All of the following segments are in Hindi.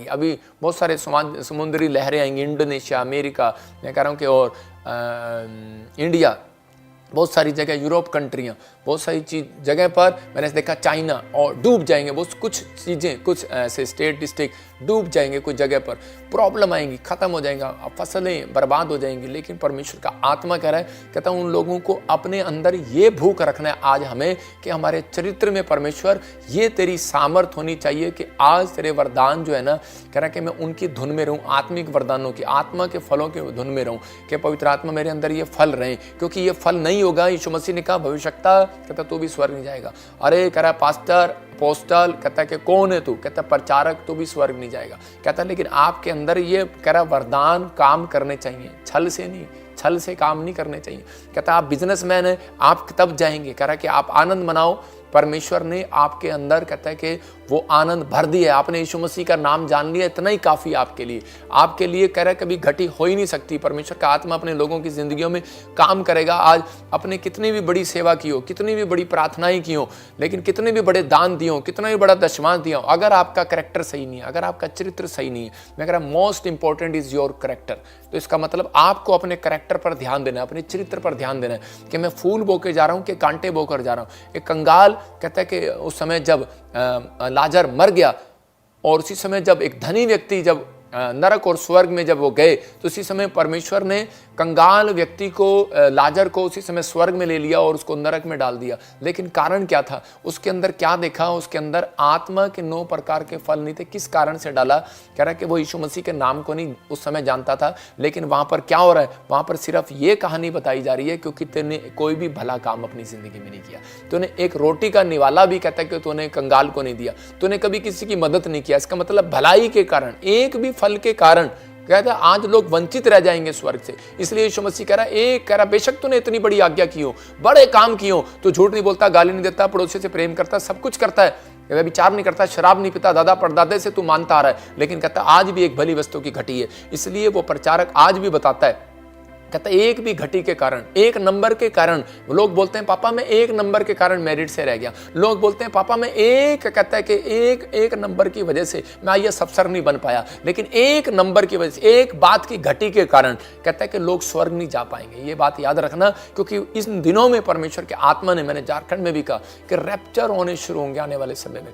आएगी। अभी बहुत सारे समुद्री लहरें आएंगी, इंडोनेशिया, अमेरिका, मैं कह रहा हूँ कि और इंडिया, बहुत सारी जगह, यूरोप कंट्रियाँ, बहुत सारी जगह पर मैंने देखा चाइना, और डूब जाएंगे वो कुछ चीज़ें, कुछ ऐसे स्टेट डिस्ट्रिक्ट डूब जाएंगे, कुछ जगह पर प्रॉब्लम आएंगी, ख़त्म हो जाएगा, फसलें बर्बाद हो जाएंगी। लेकिन परमेश्वर का आत्मा कह रहा है, कहता हूँ उन लोगों को अपने अंदर ये भूख रखना है आज हमें कि हमारे चरित्र में परमेश्वर ये तेरी सामर्थ होनी चाहिए कि आज तेरे वरदान जो है ना, कह रहा है कि मैं उनकी धुन में रहूँ, आत्मिक वरदानों की, आत्मा के फलों के धुन में रहूँ, कि पवित्र आत्मा मेरे अंदर ये फल रहें, क्योंकि ये फल नहीं होगा। यीशु मसीह ने कहा भविष्यवक्ता, कहता तू भी स्वर्ग नहीं जाएगा। अरे कह रहा पास्टर, अपोस्टल, कहता है कि कौन है तू, कहता प्रचारक, तो भी स्वर्ग नहीं जाएगा। कहता लेकिन आपके अंदर ये कह रहा वरदान काम करने चाहिए, छल से नहीं, छल से काम नहीं करने चाहिए। कहता आप बिजनेसमैन है, आप तब जाएंगे, कह रहा कि आप आनंद मनाओ, परमेश्वर ने आपके अंदर कहता है कि वो आनंद भर दिया है, आपने यीशु मसीह का नाम जान लिया, इतना ही काफ़ी आपके लिए कह रहा है कभी घटी हो ही नहीं सकती। परमेश्वर का आत्मा अपने लोगों की ज़िंदगियों में काम करेगा। आज अपने कितनी भी बड़ी सेवा की हो, कितनी भी बड़ी प्रार्थनाएं की हो, लेकिन कितने भी बड़े दान दिए हो, कितना भी बड़ा दशमांश दिया हो, अगर आपका करैक्टर सही नहीं है, अगर आपका चरित्र सही नहीं है, मैं कह रहा most important is your character. तो इसका मतलब आपको अपने करैक्टर पर ध्यान देना है, अपने चरित्र पर ध्यान देना है कि मैं फूल बो के जा रहा हूँ कि कांटे बोकर जा रहा हूँ। एक कंगाल कहता है कि उस समय जब लाजर मर गया, और उसी समय जब एक धनी व्यक्ति जब नरक और स्वर्ग में जब वो गए, तो उसी समय परमेश्वर ने कंगाल व्यक्ति को, लाजर को उसी समय स्वर्ग में ले लिया और उसको नरक में डाल दिया। लेकिन कारण क्या था? उसके अंदर क्या देखा? उसके अंदर आत्मा के 9 प्रकार के फल नहीं थे। किस कारण से डाला? कह रहा है कि वो यीशु मसीह के नाम को नहीं उस समय जानता था। लेकिन वहां पर क्या हो रहा है? वहां पर सिर्फ ये कहानी बताई जा रही है क्योंकि तूने कोई भी भला काम अपनी जिंदगी में नहीं किया। तूने एक रोटी का निवाला भी कहता है कि तूने कंगाल को नहीं दिया, तूने कभी किसी की मदद नहीं किया। इसका मतलब भलाई के कारण, एक भी फल के कारण कहता है आज लोग वंचित रह जाएंगे स्वर्ग से। इसलिए यीशु मसीह कह रहा है बेशक तूने इतनी बड़ी आज्ञा की हो, बड़े काम किए हो, तो झूठ नहीं बोलता, गाली नहीं देता, पड़ोसी से प्रेम करता, सब कुछ करता है, विचार नहीं करता, शराब नहीं पीता, दादा परदादे से तू मानता आ रहा है, लेकिन कहता आज भी एक भली वस्तु की घटी है। इसलिए वो प्रचारक आज भी बताता है, कहता एक भी घटी के कारण, एक नंबर के कारण, लोग बोलते हैं पापा मैं एक नंबर के कारण मेरिट से रह गया, लोग बोलते हैं पापा मैं कहता है कि एक नंबर की वजह से मैं आईएएस अफसर नहीं बन पाया, लेकिन एक नंबर की वजह से, एक बात की घटी के कारण कहता है कि लोग स्वर्ग नहीं जा पाएंगे। ये बात याद रखना, क्योंकि इन दिनों में परमेश्वर के आत्मा ने, मैंने झारखंड में भी कहा कि रैप्चर होने शुरू होंगे आने वाले समय में।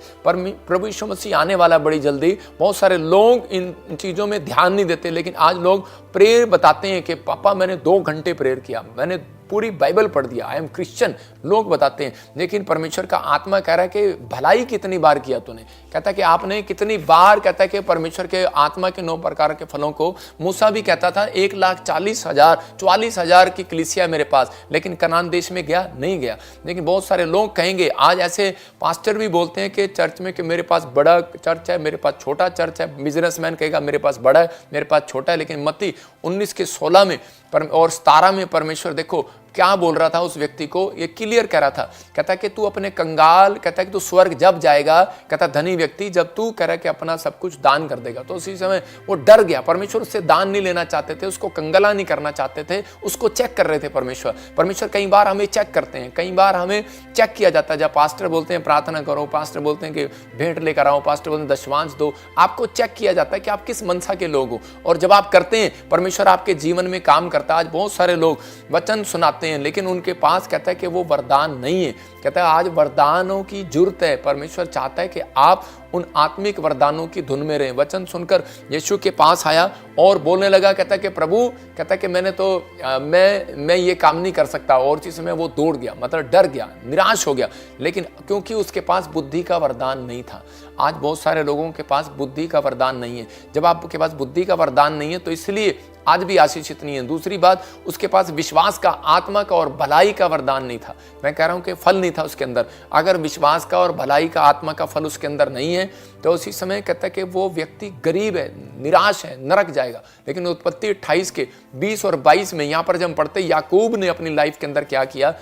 प्रभु यीशु मसीह आने वाला बड़ी जल्दी। बहुत सारे लोग इन चीजों में ध्यान नहीं देते, लेकिन आज लोग प्रेयर बताते हैं कि पापा मैंने 2 घंटे प्रेयर किया, मैंने पूरी बाइबल पढ़ दिया, आई एम क्रिश्चियन, लोग बताते हैं। लेकिन परमेश्वर का आत्मा कह रहा है कि भलाई कितनी बार किया तूने, कहता है कि आपने कितनी बार, कहता है कि परमेश्वर के आत्मा के 9 प्रकार के फलों को, मूसा भी कहता था 1,40,000 की कलीसिया मेरे पास, लेकिन कनान देश में गया नहीं गया। लेकिन बहुत सारे लोग कहेंगे, आज ऐसे पास्टर भी बोलते हैं कि चर्च में कि मेरे पास बड़ा चर्च है, मेरे पास छोटा चर्च है, बिजनेसमैन कहेगा मेरे पास बड़ा है, मेरे पास छोटा है। लेकिन मत्ती 19:16 में और 17 में परमेश्वर देखो क्या बोल रहा था उस व्यक्ति को, ये क्लियर कह रहा था, कहता कि तू अपने कंगाल, कहता कि तू स्वर्ग जब जाएगा, कहता धनी व्यक्ति जब तू कह रहा कि अपना सब कुछ दान कर देगा। तो उसी समय वो डर गया, परमेश्वर उससे दान नहीं लेना चाहते थे, उसको कंगला नहीं करना चाहते थे, उसको चेक कर रहे थे परमेश्वर कई बार हमें चेक करते हैं, कई बार हमें चेक किया जाता है। जब पास्टर बोलते हैं प्रार्थना करो, पास्टर बोलते हैं कि भेंट लेकर आओ, पास्टर बोलते हैं दशमांश दो, आपको चेक किया जाता है कि आप किस मनसा के लोग हो। और जब आप करते हैं, परमेश्वर आपके जीवन में काम करता है। आज बहुत सारे लोग वचन सुनाते हैं, लेकिन उनके पास कहता है कि वो वरदान नहीं है। कहता है आज वरदानों की जरूरत है। परमेश्वर चाहता है कि आप उन आत्मिक वरदानों की धुन में रहें। वचन सुनकर यीशु के पास आया और बोलने लगा, कहता है कि प्रभु, कहता है कि मैंने तो मैं ये काम नहीं कर सकता, और चीज में वो दौड़ गया, मतलब डर गया, निराश हो गया। लेकिन क्योंकि उसके पास बुद्धि का वरदान नहीं था। आज बहुत सारे लोगों के पास बुद्धि का वरदान नहीं है। जब आपके पास बुद्धि का वरदान नहीं है तो इसलिए आज भी आशीषित नहीं है। दूसरी बात, उसके पास विश्वास का, आत्मा का और भलाई का वरदान नहीं था। मैं कह रहा हूं कि फल नहीं था उसके अंदर। अगर विश्वास का और भलाई का, आत्मा का फल उसके अंदर नहीं है तो उसी समय कहता है कि वो व्यक्ति गरीब है, निराश है, नरक जाएगा। लेकिन उत्पत्ति 28 के 20 और 22 में यहां पर जब हम पढ़ते, याकूब ने अपनी लाइफ के अंदर क्या किया।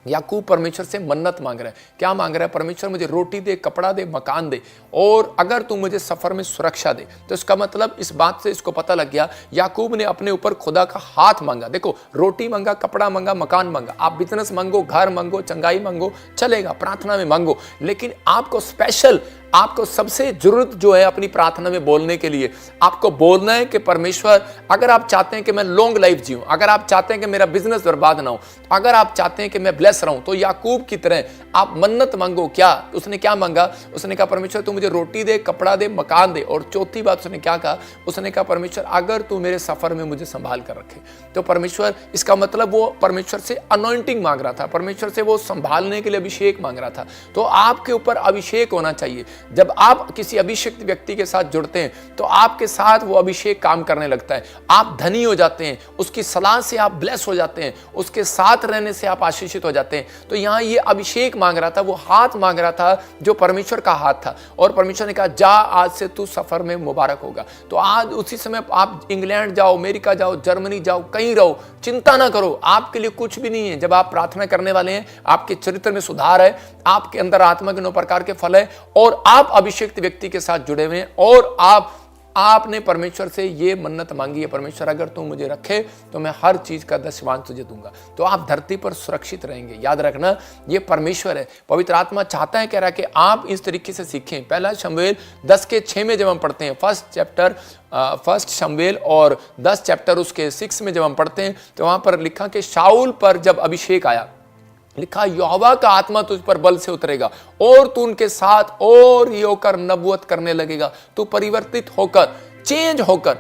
याकूब परमेश्वर से मन्नत मांग रहा है। क्या मांग रहा है? परमेश्वर मुझे रोटी दे, कपड़ा दे, मकान दे, और अगर तू मुझे सफर में सुरक्षा दे। तो इसका मतलब इस बात से इसको पता लग गया, याकूब ने अपने ऊपर खुदा का हाथ मांगा। देखो, रोटी मांगा, कपड़ा मांगा, मकान मांगा। आप बिजनेस मांगो, घर मांगो, चंगाई मांगो, चलेगा, प्रार्थना में मांगो, लेकिन आपको स्पेशल आपको सबसे जरूरत जो है अपनी प्रार्थना में बोलने के लिए, आपको बोलना है कि परमेश्वर, अगर आप चाहते हैं कि मैं लॉन्ग लाइफ जीऊं, अगर आप चाहते हैं कि मेरा बिजनेस बर्बाद ना हो, अगर आप चाहते हैं कि मैं ब्लेस रहूं, तो याकूब की तरह आप मन्नत मांगो। क्या उसने क्या मांगा? उसने कहा परमेश्वर तू मुझे रोटी दे, कपड़ा दे, मकान दे, और चौथी बात उसने क्या कहा? उसने कहा परमेश्वर अगर तू मेरे सफर में मुझे संभाल कर रखे। तो परमेश्वर, इसका मतलब वो परमेश्वर से अनॉइंटिंग मांग रहा था, परमेश्वर से वो संभालने के लिए अभिषेक मांग रहा था। तो आपके ऊपर अभिषेक होना चाहिए। जब आप किसी अभिषिक्त व्यक्ति के साथ जुड़ते हैं तो आपके साथ वो अभिषेक काम करने लगता है, आप धनी हो जाते हैं, उसकी सलाह से आप ब्लेस हो जाते हैं, उसके साथ रहने से आप आशीषित हो जाते हैं। तो यहाँ ये अभिषेक मांग रहा था, वो हाथ मांग रहा था जो परमेश्वर का हाथ था, और परमेश्वर ने कहा जा आज से तू सफर में मुबारक होगा। तो आज उसी समय आप इंग्लैंड जाओ, अमेरिका जाओ, जर्मनी जाओ, कहीं रहो, चिंता ना करो, आपके लिए कुछ भी नहीं है। जब आप प्रार्थना करने वाले हैं, आपके चरित्र में सुधार है, आपके अंदर आत्मा के 9 प्रकार के फल है, और आप अभिषिक्त व्यक्ति के साथ जुड़े हुए हैं, और आपने परमेश्वर से ये मन्नत मांगी है, परमेश्वर अगर तू मुझे रखे तो मैं हर चीज का दशमांश तुझे दूंगा। तो आप धरती पर सुरक्षित रहेंगे। याद रखना, ये परमेश्वर है। पवित्र आत्मा चाहता है, कह रहा है कि आप इस तरीके से सीखें। पहला शमूएल 10:6 में जब हम पढ़ते हैं, फर्स्ट शमूएल और 10 चैप्टर उसके 6 में जब हम पढ़ते हैं, तो वहां पर लिखा कि शाऊल पर जब अभिषेक आया, लिखा यहोवा का आत्मा तुझ पर बल से उतरेगा और तू उनके साथ और ही होकर नबूवत करने लगेगा। तू परिवर्तित होकर, चेंज होकर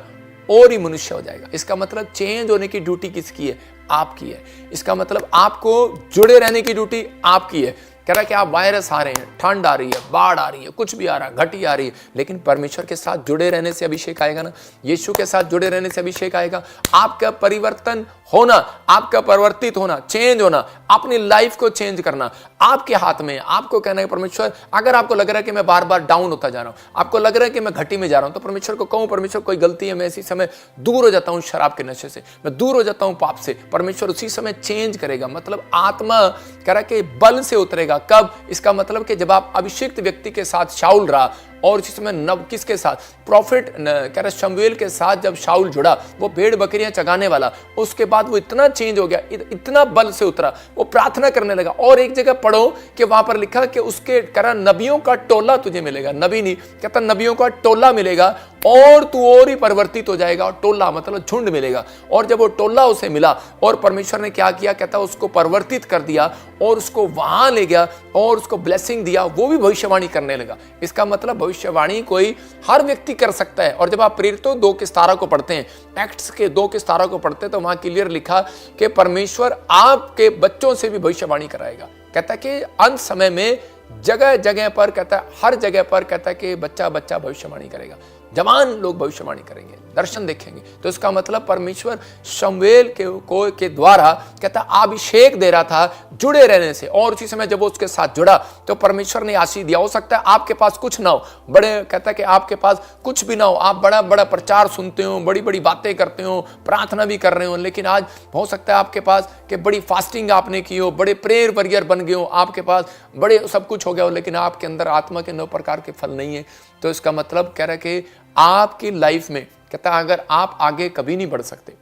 और ही मनुष्य हो जाएगा। इसका मतलब चेंज होने की ड्यूटी किसकी है? आपकी है। इसका मतलब आपको जुड़े रहने की ड्यूटी आपकी है। कह रहा है कि आप वायरस आ रहे हैं, ठंड आ रही है, बाढ़ आ रही है, कुछ भी आ रहा है, घटी आ रही है, लेकिन परमेश्वर के साथ जुड़े रहने से अभिषेक आएगा ना, यीशु के साथ जुड़े रहने से अभिषेक आएगा। आपका परिवर्तन होना, आपका परिवर्तित होना, चेंज होना, अपनी लाइफ को चेंज करना आपके हाथ में है। आपको कहना है परमेश्वर, अगर आपको लग रहा है कि मैं बार बार डाउन होता जा रहा हूं, आपको लग रहा है कि मैं घटी में जा रहा हूं, तो परमेश्वर को कहूं परमेश्वर कोई गलती है, मैं इसी समय दूर हो जाता हूं शराब के नशे से, मैं दूर हो जाता हूं पाप से। परमेश्वर उसी समय चेंज करेगा। मतलब आत्मा कह रहा है कि बल से उतरेगा। कब? इसका मतलब कि जब आप अभिषिक्त व्यक्ति के साथ शाऊल रहा, और इसी समय नब किसके साथ? प्रॉफिट कह रहा शमूएल के साथ जब शाऊल जुड़ा, वो भेड़ बकरियां चगाने वाला, उसके बाद वो इतना चेंज हो गया, इतना बल से उतरा, वो प्रार्थना करने लगा। और एक जगह पढ़ो कि वहां पर लिखा कि उसके कह रहा नबियों का टोला तुझे मिलेगा। नबी नहीं कहता, नबियों का टोला मिलेगा और तू और ही परिवर्तित हो जाएगा। और टोला मतलब झुंड मिलेगा। और जब वो टोला उसे मिला और परमेश्वर ने क्या किया? कहता उसको परिवर्तित कर दिया और उसको वहां ले गया और उसको ब्लेसिंग दिया, वो भी भविष्यवाणी करने लगा। इसका मतलब भविष्यवाणी कोई हर व्यक्ति कर सकता है। और जब आप प्रेरितों 2:17 को पढ़ते हैं, एक्ट्स के 2:17 को पढ़ते हैं, तो वहां क्लियर लिखा कि परमेश्वर आपके बच्चों से भी भविष्यवाणी कराएगा। कहता है कि अंत समय में जगह जगह पर, कहता है हर जगह पर, कहता है कि बच्चा बच्चा भविष्यवाणी करेगा, जवान लोग भविष्यवाणी करेंगे, दर्शन देखेंगे। तो इसका मतलब परमेश्वर शमूएल के द्वारा कहता अभिषेक दे रहा था जुड़े रहने से। और उसी समय जब वो उसके साथ जुड़ा तो परमेश्वर ने आशीष दिया। हो सकता है आपके पास कुछ ना हो, बड़े कहता है कि आपके पास कुछ भी ना हो, आप बड़ा बड़ा प्रचार सुनते हो, बड़ी बड़ी बातें करते हो, प्रार्थना भी कर रहे हो, लेकिन आज हो सकता है आपके पास कि बड़ी फास्टिंग आपने की हो, बड़े प्रेयर वॉरियर बन गए हो, आपके पास बड़े सब कुछ हो गया हो, लेकिन आपके अंदर आत्मा के 9 प्रकार के फल नहीं है। तो इसका मतलब कह रहा है कि आपकी लाइफ में कहता है अगर आप आगे कभी नहीं बढ़ सकते,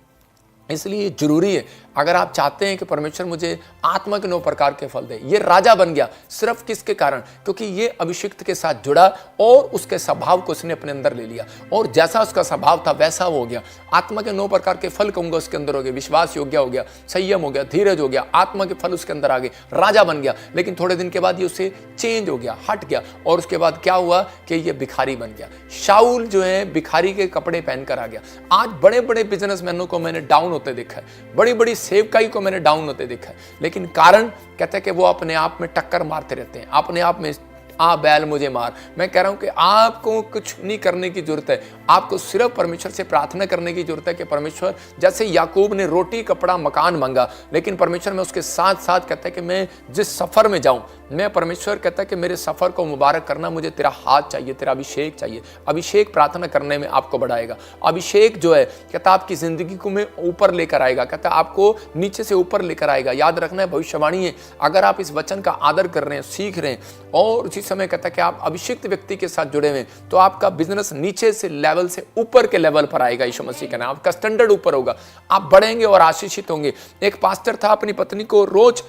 इसलिए जरूरी है, अगर आप चाहते हैं कि परमेश्वर मुझे आत्मा के 9 प्रकार के फल दे। ये राजा बन गया सिर्फ किसके कारण? क्योंकि ये अभिषिक्त के साथ जुड़ा और उसके स्वभाव को उसने अपने अंदर ले लिया, और जैसा उसका स्वभाव था वैसा वो हो गया। आत्मा के 9 प्रकार के फल कहूंगा उसके अंदर हो गए, विश्वास योग्य हो गया, संयम हो गया, धीरज हो गया, आत्मा के फल उसके अंदर आ गए, राजा बन गया। लेकिन थोड़े दिन के बाद ये उससे चेंज हो गया, हट गया, और उसके बाद क्या हुआ कि ये भिखारी बन गया। शाऊल जो है भिखारी के कपड़े पहनकर आ गया। आज बड़े बड़े बिजनेसमैनों को मैंने डाउन होते देखा है, बड़ी बड़ी सेवकाई को मैंने डाउन होते देखा है, लेकिन कारण कहते हैं कि वो अपने आप में टक्कर मारते रहते हैं, अपने आप में बैल मुझे मार। मैं कह रहा हूं कि आपको कुछ नहीं करने की जरूरत है, आपको सिर्फ परमेश्वर से प्रार्थना करने की जरूरत है कि परमेश्वर, जैसे याकूब ने रोटी कपड़ा मकान मांगा, लेकिन परमेश्वर में उसके साथ साथ कहता है कि मैं जिस सफर में जाऊं, मैं परमेश्वर कहता है कि मेरे सफर को मुबारक करना, मुझे तेरा हाथ चाहिए, तेरा अभिषेक चाहिए। अभिषेक प्रार्थना करने में आपको बढ़ाएगा। अभिषेक जो है कहता आपकी जिंदगी को में ऊपर लेकर आएगा, कहता आपको नीचे से ऊपर लेकर आएगा। याद रखना है भविष्यवाणी है, अगर आप इस वचन का आदर कर रहे हैं, सीख रहे हैं, और उसी समय कहता है कि आप अभिषिक्त व्यक्ति के साथ जुड़े हुए हैं, तो आपका बिजनेस नीचे से लेवल से ऊपर के लेवल पर आएगा। यीशु मसीह का नाम, आपका स्टैंडर्ड ऊपर होगा, आप बढ़ेंगे और आशीषित होंगे। एक पास्टर था, अपनी पत्नी को रोज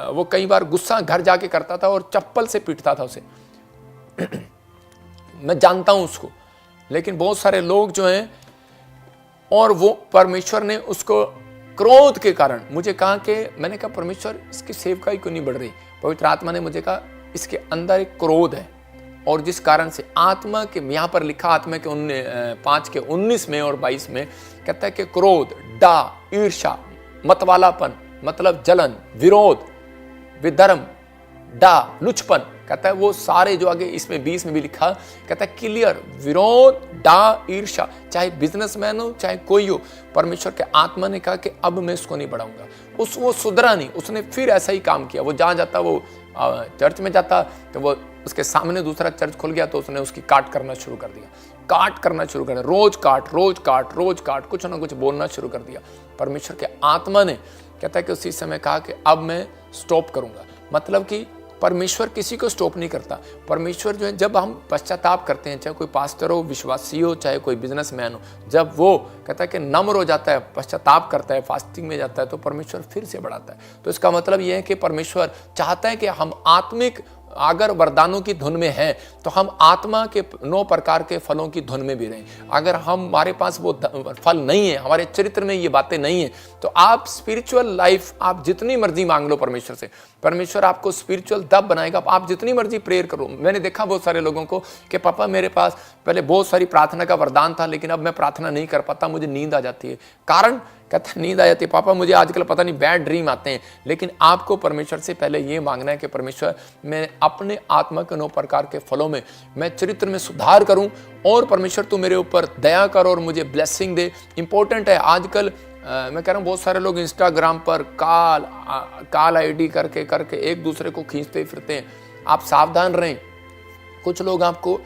वो कई बार गुस्सा घर जाके करता था और चप्पल से पीटता था उसे। मैं जानता हूं उसको, लेकिन बहुत सारे लोग जो हैं, और वो परमेश्वर ने उसको क्रोध के कारण मुझे कहा कि मैंने कहा परमेश्वर इसकी सेवकाई क्यों नहीं बढ़ रही। पवित्र आत्मा ने मुझे कहा इसके अंदर एक क्रोध है, और जिस कारण से आत्मा के, यहाँ पर लिखा आत्मा के 5:19 में और 22 में कहता है कि क्रोध, डा, ईर्ष्या, मतवालापन मतलब जलन, विरोध, विधर्म, डा, लुचपन, कहता है वो सारे जो आगे इसमें 20 में भी लिखा, कहता है क्लियर, विरोध, डा, ईर्ष्या, चाहे बिजनेसमैन हो चाहे कोई हो, परमेश्वर के आत्मा ने कहा कि अब मैं इसको नहीं बढ़ाऊंगा। वो सुधरा नहीं, उसने फिर ऐसा ही काम किया। वो जहाँ जाता, वो चर्च में जाता तो वो उसके सामने दूसरा चर्च खुल गया तो उसने उसकी काट करना शुरू कर दिया, रोज काट, कुछ ना कुछ बोलना शुरू कर दिया। परमेश्वर के आत्मा ने कहता है कि उसी समय कहा कि अब मैं स्टॉप करूंगा। मतलब कि परमेश्वर किसी को स्टॉप नहीं करता। परमेश्वर जो है, जब हम पश्चाताप करते हैं, चाहे कोई पास्टर हो, विश्वासी हो, चाहे कोई बिजनेसमैन हो, जब वो कहता है कि नम्र हो जाता है, पश्चाताप करता है, फास्टिंग में जाता है, तो परमेश्वर फिर से बढ़ाता है। तो इसका मतलब ये है कि परमेश्वर चाहता है कि हम आत्मिक अगर वरदानों की धुन में हैं तो हम आत्मा के 9 प्रकार के फलों की धुन में भी रहें। अगर हमारे पास वो फल नहीं है, हमारे चरित्र में ये बातें नहीं है, तो आप स्पिरिचुअल लाइफ आप जितनी मर्जी मांग लो परमेश्वर से, परमेश्वर आपको स्पिरिचुअल तब बनाएगा। आप जितनी मर्जी प्रेयर करो। मैंने देखा बहुत सारे लोगों को कि पापा मेरे पास पहले बहुत सारी प्रार्थना का वरदान था, लेकिन अब मैं प्रार्थना नहीं कर पाता, मुझे नींद आ जाती है। कारण कहता है नींद आ जाती है, पापा मुझे आजकल पता नहीं बैड ड्रीम आते हैं। लेकिन आपको परमेश्वर से पहले ये मांगना है कि परमेश्वर मैं अपने आत्मा के 9 प्रकार के फलों में मैं चरित्र में सुधार करूं, और परमेश्वर तू मेरे ऊपर दया कर और मुझे ब्लेसिंग दे। इंपॉर्टेंट है आजकल मैं कह रहा हूँ बहुत सारे लोग इंस्टाग्राम पर काल आईडी करके एक दूसरे को खींचते फिरते हैं। आप सावधान रहें। कुछ लोग आपको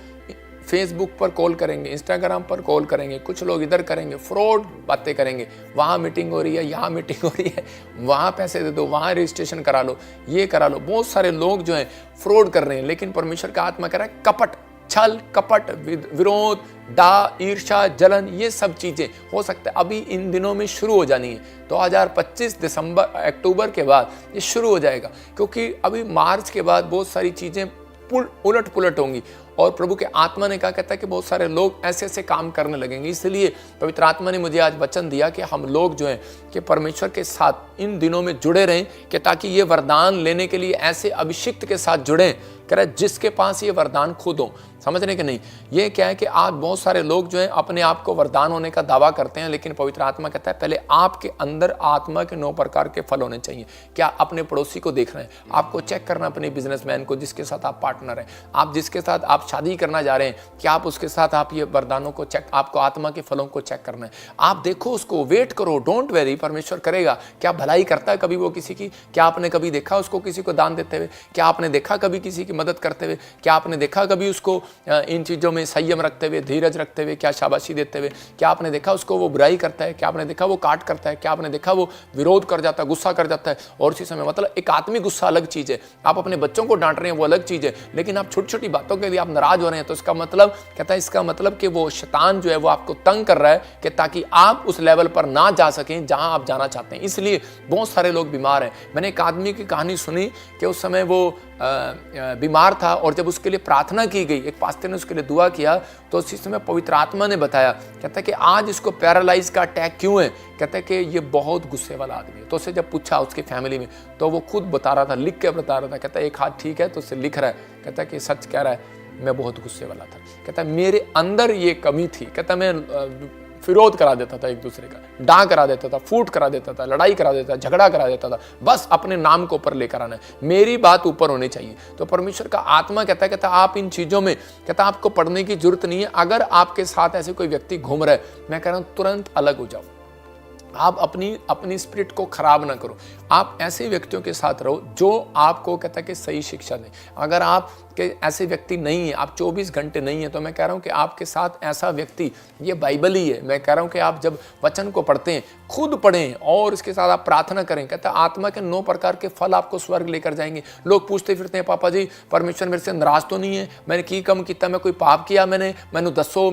फेसबुक पर कॉल करेंगे, इंस्टाग्राम पर कॉल करेंगे, कुछ लोग इधर करेंगे, फ्रॉड बातें करेंगे। वहाँ मीटिंग हो रही है, यहाँ मीटिंग हो रही है, वहाँ पैसे दे दो, वहाँ रजिस्ट्रेशन करा लो, ये करा लो। बहुत सारे लोग जो हैं फ्रॉड कर रहे हैं। लेकिन परमेश्वर का आत्मा कह रहा है कपट, छल, कपट, विरोध, डा, ईर्ष्या, जलन, ये सब चीजें हो सकता है अभी इन दिनों में शुरू हो जानी है। 2025 अक्टूबर के बाद ये शुरू हो जाएगा, क्योंकि अभी मार्च के बाद बहुत सारी चीजें उलट पुलट होंगी। और प्रभु के आत्मा ने कहा, कहता है कि बहुत सारे लोग ऐसे ऐसे काम करने लगेंगे। इसलिए पवित्र आत्मा ने मुझे आज वचन दिया कि हम लोग जो हैं कि परमेश्वर के साथ इन दिनों में जुड़े रहें, कि ताकि ये वरदान लेने के लिए ऐसे अभिषिक्त के साथ जुड़ें, कह रहा है जिसके पास ये वरदान खुद हो। समझने के नहीं, ये क्या है कि आज बहुत सारे लोग जो हैं अपने आप को वरदान होने का दावा करते हैं, लेकिन पवित्र आत्मा कहता है पहले आपके अंदर आत्मा के 9 प्रकार के फल होने चाहिए। क्या अपने पड़ोसी को देख रहे हैं? आपको चेक करना अपने बिजनेसमैन को जिसके साथ आप पार्टनर हैं, आप जिसके साथ आप शादी करना जा रहे हैं, क्या आप उसके साथ आप ये वरदानों को चेक, आपको आत्मा के फलों को चेक करना है। आप देखो उसको, वेट करो, डोंट वेरी, परमेश्वर करेगा। क्या भलाई करता है कभी वो किसी की? क्या आपने कभी देखा उसको किसी को दान देते हुए? क्या आपने देखा कभी किसी की मदद करते हुए? क्या आपने देखा कभी उसको इन चीज़ों में संयम रखते हुए, धीरज रखते हुए, क्या शाबाशी देते हुए? क्या आपने देखा उसको वो बुराई करता है? क्या आपने देखा वो काट करता है? क्या आपने देखा वो विरोध कर जाता है, गुस्सा कर जाता है? और इसी समय मतलब एक आत्मिक गुस्सा अलग चीज़ है, आप अपने बच्चों को डांट रहे हैं वो अलग चीज़ है, लेकिन आप छोटी छोटी बातों के लिए आप नाराज हो रहे हैं, तो इसका मतलब कहता है, इसका मतलब कि वो शैतान जो है वो आपको तंग कर रहा है कि ताकि आप उस लेवल पर ना जा सकें जहां आप जाना चाहते हैं। इसलिए बहुत सारे लोग बीमार हैं। मैंने एक आदमी की कहानी सुनी कि उस समय वो बीमार था, और जब उसके लिए प्रार्थना की गई, एक पास्टर ने उसके लिए दुआ किया, तो उसी समय पवित्र आत्मा ने बताया, कहता है कि आज इसको पैरालाइज का अटैक क्यों है? कहता है कि ये बहुत गुस्से वाला आदमी है। तो उससे जब पूछा उसकी फैमिली में, तो वो खुद बता रहा था, लिख के बता रहा था। कहता है एक हाथ ठीक है, तो उससे लिख रहा है, कहता है कि सच कह रहा है, मैं बहुत गुस्से वाला था। कहता है मेरे अंदर ये कमी थी। कहता मैं विरोध करा देता था, एक दूसरे का डा करा देता था, फूट करा देता था, लड़ाई करा देता था, झगड़ा करा देता था, बस अपने नाम को ऊपर लेकर आना है, मेरी बात ऊपर होनी चाहिए। तो परमेश्वर का आत्मा कहता आप इन चीजों में, कहता आपको पढ़ने की जरूरत नहीं है। अगर आपके साथ ऐसे कोई व्यक्ति घूम रहा है, मैं कह रहा हूं तुरंत अलग हो जाओ। आप अपनी स्पिरिट को खराब ना करो। आप ऐसे व्यक्तियों के साथ रहो जो आपको कहता है कि सही शिक्षा दें। अगर आप के ऐसे व्यक्ति नहीं है, आप 24 घंटे नहीं है, तो मैं कह रहा हूं कि आपके साथ ऐसा व्यक्ति, ये बाइबल ही है। मैं कह रहा हूं कि आप जब वचन को पढ़ते हैं, खुद पढ़ें और इसके साथ आप प्रार्थना करें। कहता है आत्मा के 9 प्रकार के फल आपको स्वर्ग लेकर जाएंगे। लोग पूछते फिरते हैं, पापा जी परमेश्वर मेरे से नाराज तो नहीं है? मैंने की कम किया, मैं कोई पाप किया? मैंने दसो।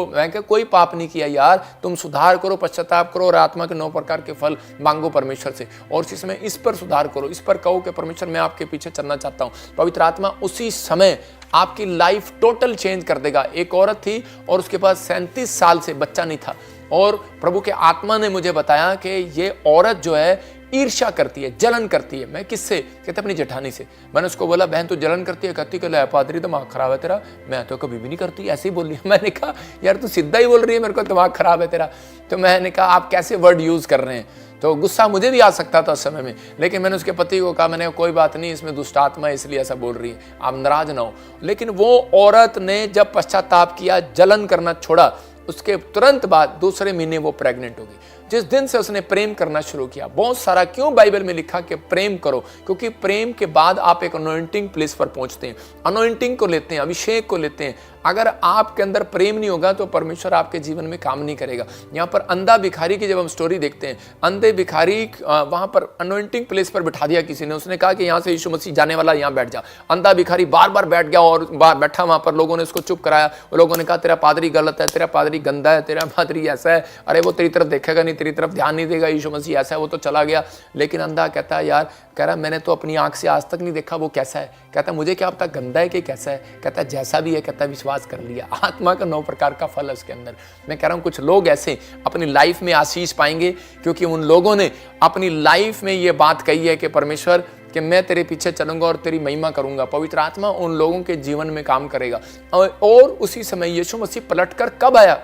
मैं कह कोई पाप नहीं किया यार, तुम सुधार करो, पश्चाताप करो और आत्मा के 9 प्रकार के फल मांगो परमेश्वर से, और इस समय इस पर सुधार करो, इस पर कहो कि परमेश्वर मैं आपके पीछे चलना चाहता हूँ। पवित्र आत्मा उसी समय आपकी लाइफ टोटल चेंज कर देगा। एक औरत थी और उसके पास 37 साल से बच्चा नहीं था, और प्रभु के आत्मा ने मुझे बताया कि ये औरत जो है ईर्ष्या करती है, जलन करती है। मैं किससे? कहते अपनी जेठानी से। मैंने उसको बोला, बहन तू जलन करती है? कहती कि पादरी दिमाग खराब है तेरा। मैं तो कभी भी नहीं करती, ऐसे ही बोल रही है। मैंने कहा यार तू सीधा ही बोल रही है मेरे को दिमाग खराब है तेरा। तो मैंने कहा आप कैसे वर्ड यूज कर रहे हैं? तो गुस्सा मुझे भी आ सकता था उस समय में, लेकिन मैंने उसके पति को कहा, मैंने कोई बात नहीं, इसमें दुष्ट आत्मा है इसलिए ऐसा बोल रही है, आप नाराज ना हो। लेकिन वो औरत ने जब पश्चाताप किया, जलन करना छोड़ा, उसके तुरंत बाद दूसरे महीने वो प्रेग्नेंट हो गई। जिस दिन से उसने प्रेम करना शुरू किया, बहुत सारा क्यों बाइबल में लिखा कि प्रेम करो, क्योंकि प्रेम के बाद आप एक अनॉइंटिंग प्लेस पर पहुंचते हैं, अनॉइंटिंग को लेते हैं, अभिषेक को लेते हैं। अगर आपके अंदर प्रेम नहीं होगा तो परमेश्वर आपके जीवन में काम नहीं करेगा। यहाँ पर अंधा भिखारी की जब हम स्टोरी देखते हैं, अंधे भिखारी वहां पर अनॉइंटिंग प्लेस पर बिठा दिया किसी ने, उसने कहा कि यहाँ से यीशु मसीह जाने वाला, यहाँ बैठ जा। अंधा भिखारी बार बार बैठ गया और बैठा वहां पर, लोगों ने उसको चुप कराया। लोगों ने कहा तेरा पादरी गलत है, तेरा पादरी गंदा है, तेरा पादरी ऐसा है, अरे वो तेरी तरफ देखेगा नहीं, तेरी तरफ ध्यान नहीं देगा, यीशु मसीह ऐसा है। वो तो चला गया। लेकिन अंधा कहता है यार, कह रहा मैंने तो अपनी आंख से आज तक नहीं देखा वो कैसा है। कहता मुझे क्या पता गंदा है कि कैसा है। कहता जैसा भी है, कहता विश्वास कर लिया। आत्मा का 9 प्रकार का फल है उसके अंदर। मैं कह रहा हूं कुछ लोग ऐसे अपनी लाइफ में आशीष पाएंगे, क्योंकि उन लोगों ने अपनी लाइफ में ये बात कही है कि परमेश्वर कि मैं तेरे पीछे चलूंगा और तेरी महिमा करूंगा। पवित्र आत्मा उन लोगों के जीवन में काम करेगा। और उसी समय यीशु मसीह पलटकर कब आया?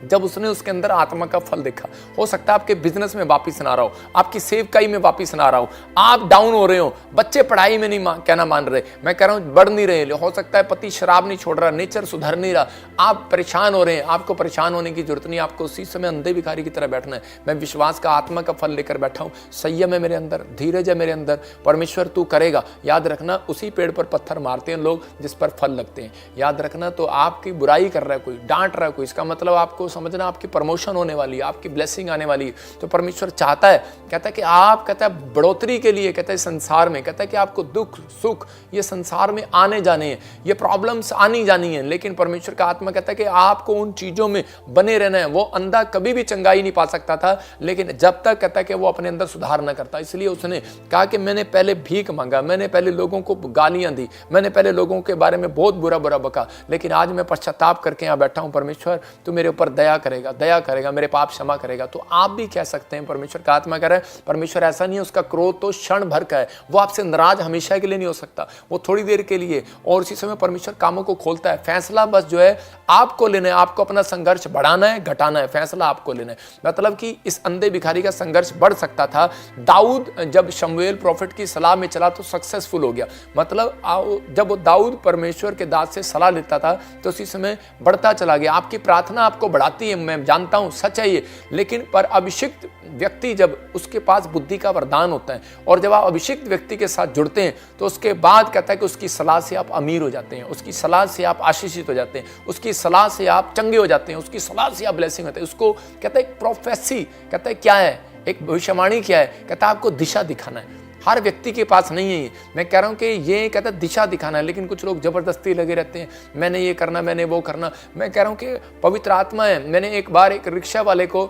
जब उसने उसके अंदर आत्मा का फल देखा। हो सकता है आपके बिजनेस में वापिस ना रहा हो, आपकी सेवकाई में वापिस ना रहा हो, आप डाउन हो रहे हो, बच्चे पढ़ाई में नहीं कहना मान रहे, मैं कह रहा हूं बढ़ नहीं रहे, हो सकता है पति शराब नहीं छोड़ रहा, नेचर सुधर नहीं रहा, आप परेशान हो रहे हैं। आपको परेशान होने की जरूरत नहीं, आपको उसी समय अंधे भिखारी की तरह बैठना है। मैं विश्वास का आत्मा का फल लेकर बैठा हूं, संयम है मेरे अंदर, धीरज है मेरे अंदर, परमेश्वर तू करेगा। याद रखना, उसी पेड़ पर पत्थर मारते हैं लोग जिस पर फल लगते हैं। याद रखना, तो आपकी बुराई कर रहा है कोई, डांट रहा है कोई, इसका मतलब आपको समझना आपकी प्रमोशन होने वाली है, आपकी ब्लेसिंग आने वाली है। तो परमेश्वर चाहता है, कहता है कि आप, कहता है बढ़ोतरी के लिए, कहता है संसार में, कहता है कि आपको दुख सुख ये संसार में आने जाने हैं, ये प्रॉब्लम्स आनी जानी है। लेकिन परमेश्वर का आत्मा कहता है कि आपको उन चीजों में बने रहना है। वो अंधा कभी भी चंगाई नहीं पा सकता था, लेकिन जब तक, कहता है कि वो अपने अंदर सुधार ना करता। इसलिए उसने कहा कि मैंने पहले भीख मांगा, मैंने पहले लोगों को गालियां दी, मैंने पहले लोगों के बारे में बहुत बुरा बुरा बका, लेकिन आज मैं पश्चाताप करके यहाँ बैठा हूं। परमेश्वर तू मेरे ऊपर दया करेगा, दया करेगा, मेरे पाप क्षमा करेगा। तो आप भी कह सकते हैं, परमेश्वर का आत्मा कह रहा है, परमेश्वर ऐसा नहीं है, उसका क्रोध तो क्षण भर का है, वो आपसे नाराज हमेशा के लिए नहीं हो सकता, वो थोड़ी देर के लिए। और उसी समय परमेश्वर कामों को खोलता है। फैसला बस जो है आपको लेना है, आपको अपना संघर्ष बढ़ाना है घटाना है, फैसला आपको लेना है। मतलब कि इस अंधे भिखारी का संघर्ष बढ़ सकता था। दाऊद जब शमूएल प्रॉफिट की सलाह में चला तो सक्सेसफुल हो गया। मतलब जब वो दाऊद परमेश्वर के दास से सलाह लेता था तो उसी समय बढ़ता चला गया। आपकी प्रार्थना आपको बढ़ाती है, मैं जानता हूं, सच है ये। लेकिन पर अभिषिक्त व्यक्ति, जब उसके पास बुद्धि का वरदान होता है और जब आप अभिषिक्त व्यक्ति के साथ जुड़ते हैं तो उसके बाद कहता है कि उसकी सलाह से आप अमीर हो जाते हैं, उसकी सलाह से आप आशीषित हो जाते हैं, उसकी सलाह से आप चंगे हो जाते हैं, उसकी सलाह से आप ब्लेसिंग होते हैं। उसको कहता है एक प्रोफेसी, कहता है क्या है, एक भविष्यवाणी क्या है, कहता है आपको दिशा दिखाना है। हर व्यक्ति के पास नहीं है ये। मैं कह रहा हूं कि ये कहता है दिशा दिखाना है, लेकिन कुछ लोग जबरदस्ती लगे रहते हैं, मैंने ये करना, मैंने वो करना। मैं कह रहा हूं कि पवित्र आत्मा है। मैंने एक बार एक रिक्शा वाले को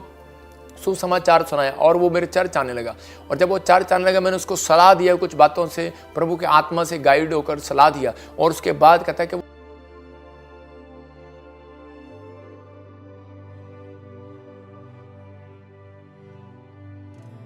सुसमाचार सुनाया और वो मेरे चर्च आने लगा, और जब वो चर्च आने लगा मैंने उसको सलाह दिया, कुछ बातों से प्रभु के आत्मा से गाइड होकर सलाह दिया, और उसके बाद कहता है कि